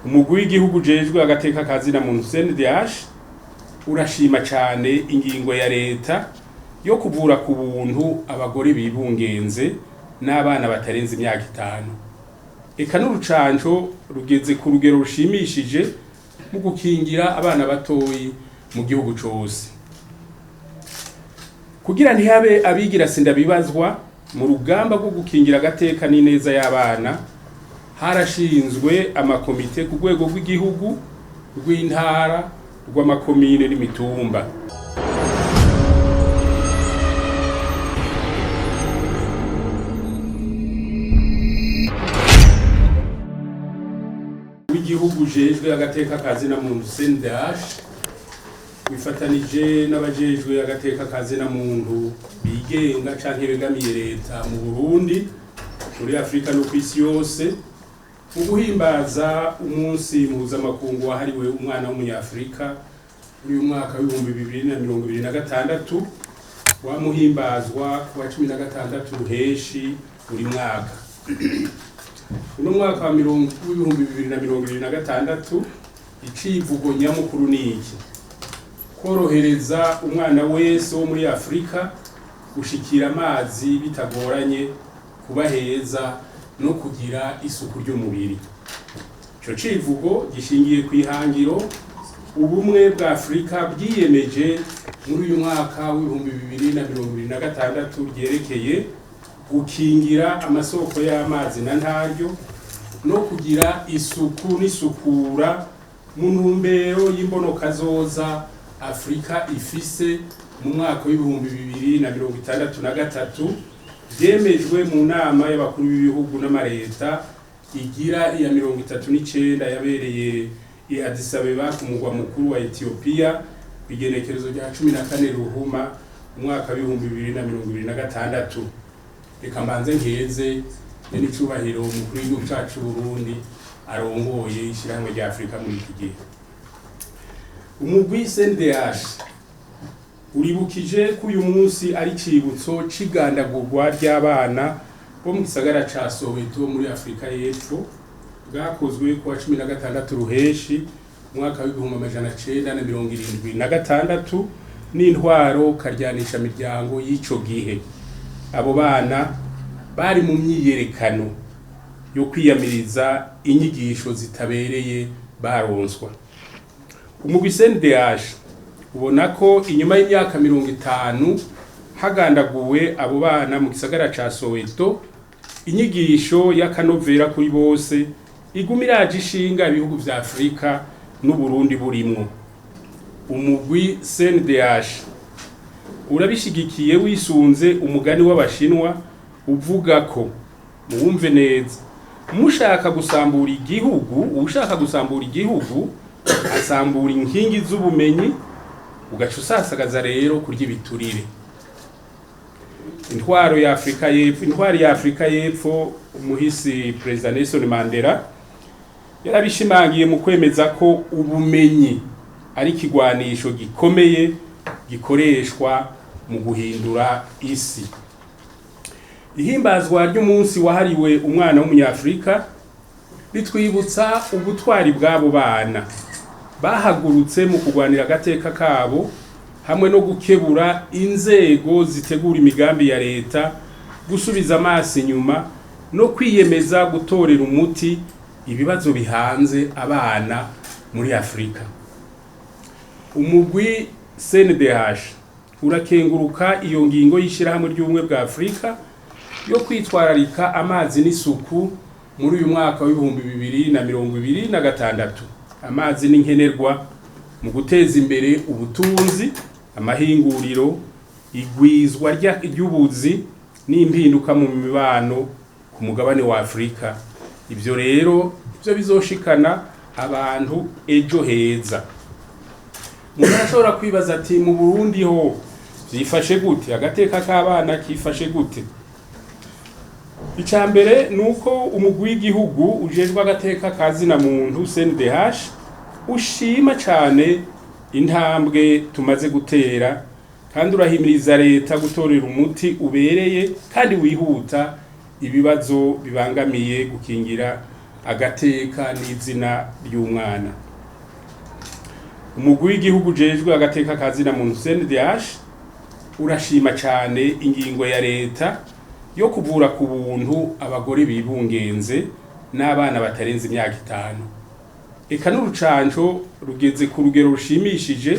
umugwi w'igihugu jejwe agateka kazina muntu CNDH urashima cyane ingingo ya leta yo kuvura ku buntu abagore bibungenze n'abana batarenze imyaka 5. Eka n'urucanco rugeze ku rugero rushimishije mu gukingira abana batoyi mu gihugu cose. Kugira ntihabe abigira sindabibazwa mu rugamba rwo gukingira agateka n'ineza y'abana, harashinzwe amakomite ku rwego rw'igihugu, rw'intara, rw'amakomine n'imitumba. W'igihugu jejwe agateka kazina muntu CNDH wifatanije n'abajejwe agateka kazina muntu bigenga canke begamiye leta mu Burundi, muri Afrika no kw'isi yose, mu guhimbaza umunsi mpuzamakungu wahariwe umwana w'umunyafrika muri uyu mwaka w'ibihumbi 2026 wamuhimbazwa ku wa 16 ruheshi buri mwaka. Uno mwaka wa 2026 icivugo nyamukuru niki: korohereza umwana wese wo muri Afrika gushikira amazi bitagoranye, kubaheza no kugira isuku ry'umubiri. Ico civugo gishingiye kwihangiro ubumwe bwa Afrika bwiyemeje muri uyu mwaka w'ibihumbi 2026 ryerekeye gukingira amasoko y'amazi na ntaryo no kugira isuku n'isukura mu ntumbero y'imbonoka zoza Afrika ifise mu mwaka w'ibihumbi 2063 byemejwe mu nama y'abakuru b'ibihugu n'amareta igira iya 39 yabereye i Addis Abeba ku mugwa mukuru wa Ethiopia bigenekerezo rya 14 Ruhuma mu mwaka w'ibihumbi 2026. Reka mbanze nkeze n'icubahiro umukuru w'igihugu cacu Burundi arongoye ishyirahamwe rya Afrika muri iki gihe. Umugwi CNDH uribukije ko uyu munsi ari cibutso c'igandagurwa ry'abana bo mu gisagara ca Soweto muri Afrika y'Epfo bwakozwe ku wa 16 ruheshi mwaka w'1976 n'intwaro karyanisha miryango y'ico gihe. Abo bana bari mu myiyerekano yo kwiyamiriza inyigisho zitabereye baronswa. Umugwi CNDH ubona ko inyuma y'imyaka 50 hagandaguwe abo bana mu gisagara ca Soweto, inyigisho y'akanovera kuri bose igumiraje ishinga ibihugu vya Afrika n'u Burundi burimwo. Umugwi CNDH urabishigikiye wisunze umugani w'abashinwa uvuga ko, muwumve neza, ushaka gusambura igihugu asambura inkingi z'ubumenyi, ugaca usasagaza rero kurya ibiturire. Intwari ya Afrika y'Epfo umuhisi President Nelson Mandela yarabishimangiye mu kwemeza ko ubumenyi ari kigwanisho gikomeye gikoreshwa mu guhindura isi. Ihimbazwa ry'umunsi wahariwe umwana w'umunyafrika ritwibutsa ubutwari bw'abo bana bahagurutse mu kugwanira agateka kabo, hamwe no gukebura inzego zitegura imigambi ya leta, gusubiza amaso inyuma no kwiyemeza gutorera umuti ibibazo bihanze abana muri Afrika. Umugwi CNDH urakenguruka iyo ngingo y'ishirahamwe ry'ubumwe bwa Afrika yo kwitwararika amazi n'isuku muri uyu mwaka w'ibihumbi 2026. Amazi n'inkenerwa mu guteza imbere ubutunzi, amahinguriro, igwizwa ry'ubuzi n'impinduka mu mibano ku mugabane wa Afrika. Ivyo rero byo bizoshikana abantu ejo heza. Umuntu ashobora kwibaza ati mu Burundi ho byifashe gute, agateka k'abana kifashe gute? Icambere nuko umugwi w'igihugu ujejwe agateka kazina muntu CNDH ushima cyane intambwe tumaze gutera, kandi urahimiriza leta gutorera umuti ubereye kandi wihuta ibibazo bibangamiye gukingira agateka n'izina ry'umwana. Umugwi w'igihugu ujejwe agateka kazina muntu CNDH urashima cyane ingingo ya leta yo kuvura ku buntu abagore bibungenze n'abana batarenze imyaka 5. Eka n'urucanco rugeze ku rugero rushimishije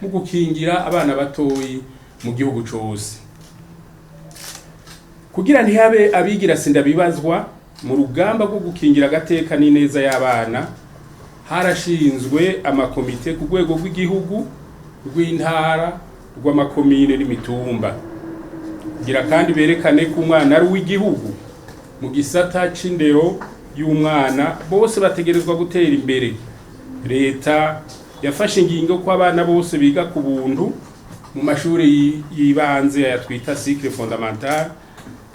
mu gukingira abana batoyi mu gihugu cose. Kugira ntihabe abigira sindabibazwa mu rugamba rwo gukingira agateka n'ineza y'abana, harashinzwe amakomite ku rwego rw'igihugu, rw'intara, rw'amakomine n'imitumba, kugira kandi berekane ko umwana ari uw'igihugu. Mu gisata c'indero y'umwana bose bategerezwa gutera imbere. Leta yafashe ingingo ko abana bose biga ku buntu mu mashuri yibanze yatwita cycle fondamental,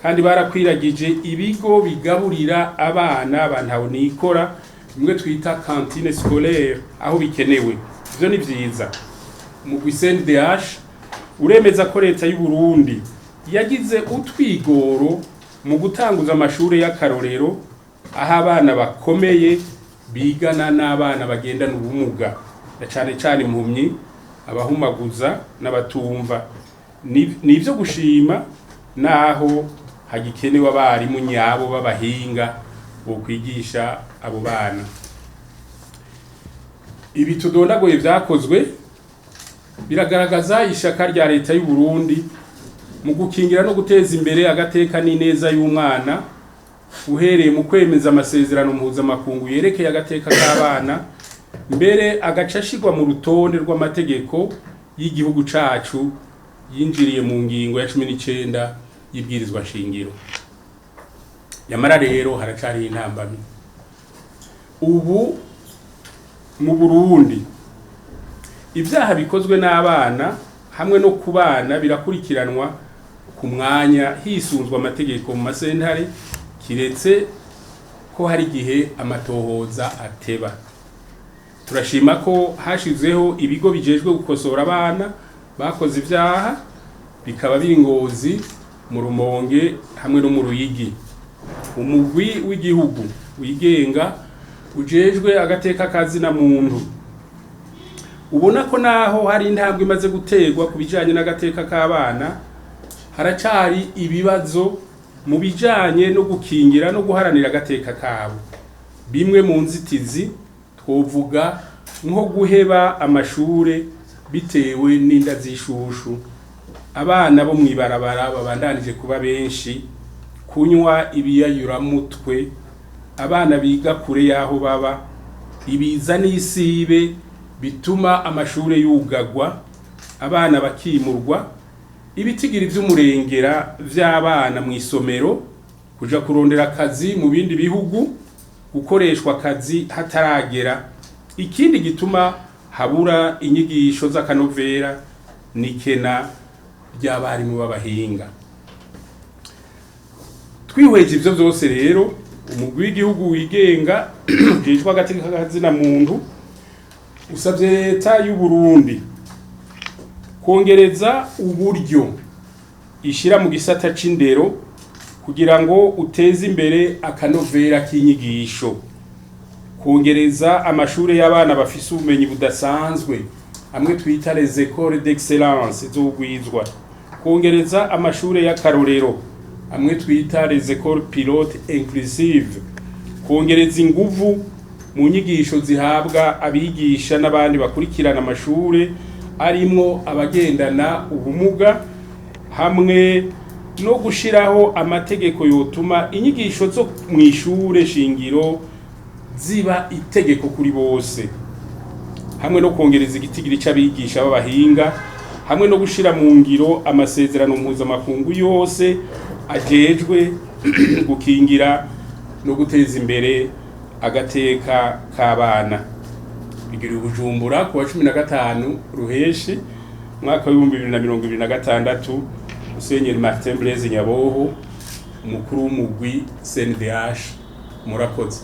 kandi barakwiragije ibigo bigaburira abana bantaho nikora, bimwe twita cantine scolaire aho bikenewe. Ivyo ni vyiza. Mu CNDH uremeza ko leta y'u Burundi yagize utwigoro mu gutanguza amashuri y'akarorero aho abana bakomeye bigana n'abana bagendana ubumuga, cyane cyane impumyi, abahumaguza n'abatumva. Nivyo gushima naho hagikenewe abarimu nyabo b'abahinga bo kwigisha abo bana. Ibi tudondagoye vyakozwe biragaragaza ishaka rya leta y'u Burundi mu gukingira no guteza imbere agateka n'ineza y'umwana, uhereye mu kwemeza amasezerano mpuzamakungu yerekeye agateka k'abana, mbere agacashirwa mu rutonde rw'amategeko y'igihugu cacu yinjiriye mu ngingo ya 19 y'ibwirizwa shingiro. Yamara rero haracari intambamyi. Ubu mu Burundi ivyaha bikozwe n'abana hamwe no kubana birakurikiranwa ku mwanya hisunzwe amategeko mu masentare, kiretse ko hari gihe amatohoza ateba. Turashima ko hashizeho ibigo bijejwe gukosora abana bakoze ivyaha, bikaba biri Ngozi, mu Rumonge hamwe no mu Ruyigi. Umugwi w'igihugu wigenga ujejwe agateka kazina muntu ubona ko naho hari intambwe imaze gutegwa ku bijanye n'agateka k'abana, haracari ibibazo mu bijanye no gukingira no guharanira agateka kabo. Bimwe mu nzitizi twovuga nko guheba amashure bitewe n'inda zishushu, abana bo mwibarabara babandanije kuba benshi, kunywa ibiyayuramutwe, abana biga kure yaho baba, ibiza n'isibe bituma amashure yugagwa, abana bakimurwa, ibitigiri vy'umurengera vy'abana mu isomero, kuja kurondera akazi mu bindi bihugu, gukoreshwa akazi hataragera. Ikindi gituma habura inyigisho z'akanovera nikena ry'abarimu b'abahinga. Twihweje ivyo vyose rero, umugwi w'igihugu wigenga ujejwe agateka kazina muntu usavye leta y'u Burundi kongereza uburyo ishira mu gisata c'indero kugira ngo uteze imbere akanovera k'inyigisho, kongereza amashure y'abana bafise ubumenyi budasanzwe amwe twita les écoles d'excellence z'ugwizwa, kongereza amashure y'akarorero amwe twita les écoles pilotes inclusives, kongereza inguvu mu nyigisho zihabwa abigisha n'abandi bakurikirana amashure arimwo abagendana ubumuga, hamwe no gushiraho amategeko yotuma inyigisho zo mwishure shingiro ziba itegeko kuri bose, hamwe no kongereza igitigiri c'abigisha b'abahinga, hamwe no gushira mu ngiro amasezerano mpuzamakungu yose ajejwe gukingira no guteza imbere agateka k'abana. Bigiriwe Bujumbura kuwa 15 Ruheshi mwaka wa 2026. Musenyeri Martin Blaise Nyaboho, umukuru w'umugwi CNDH. Murakoze.